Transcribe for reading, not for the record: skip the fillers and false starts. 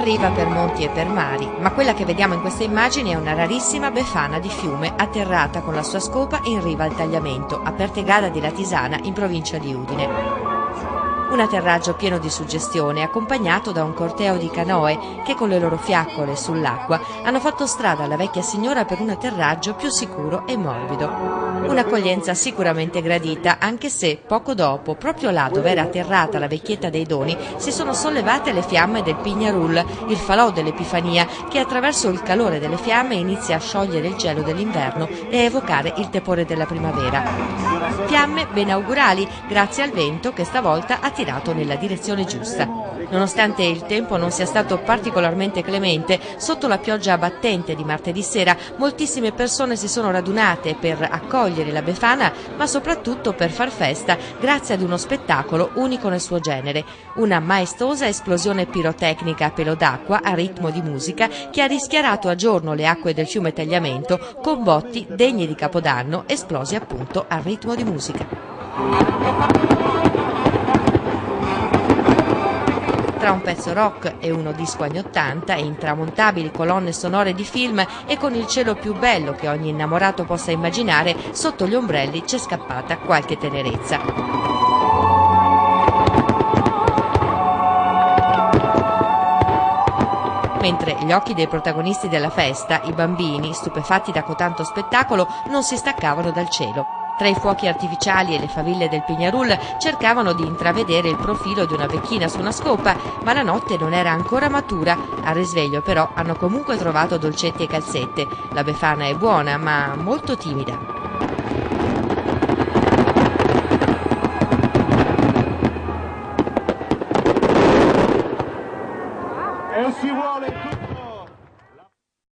arriva per monti e per mari, ma quella che vediamo in queste immagini è una rarissima befana di fiume atterrata con la sua scopa in riva al tagliamento, a Pertegada di Latisana, in provincia di Udine. Un atterraggio pieno di suggestione, accompagnato da un corteo di canoe che con le loro fiaccole sull'acqua hanno fatto strada alla vecchia signora per un atterraggio più sicuro e morbido. Un'accoglienza sicuramente gradita, anche se poco dopo, proprio là dove era atterrata la vecchietta dei doni, si sono sollevate le fiamme del Pignarul, il falò dell'Epifania, che attraverso il calore delle fiamme inizia a sciogliere il gelo dell'inverno e a evocare il tepore della primavera. Fiamme ben augurali, grazie al vento che stavolta ha tirato nella direzione giusta. Nonostante il tempo non sia stato particolarmente clemente, sotto la pioggia battente di martedì sera moltissime persone si sono radunate per accogliere la befana, ma soprattutto per far festa grazie ad uno spettacolo unico nel suo genere, una maestosa esplosione pirotecnica a pelo d'acqua a ritmo di musica che ha rischiarato a giorno le acque del fiume Tagliamento con botti degni di Capodanno esplosi appunto al ritmo di musica. Tra un pezzo rock e uno disco anni 80 e intramontabili colonne sonore di film e con il cielo più bello che ogni innamorato possa immaginare, sotto gli ombrelli c'è scappata qualche tenerezza. Mentre gli occhi dei protagonisti della festa, i bambini, stupefatti da cotanto spettacolo, non si staccavano dal cielo. Tra i fuochi artificiali e le faville del Pignarul cercavano di intravedere il profilo di una vecchina su una scopa, ma la notte non era ancora matura. Al risveglio però hanno comunque trovato dolcetti e calzette. La befana è buona, ma molto timida. E si vuole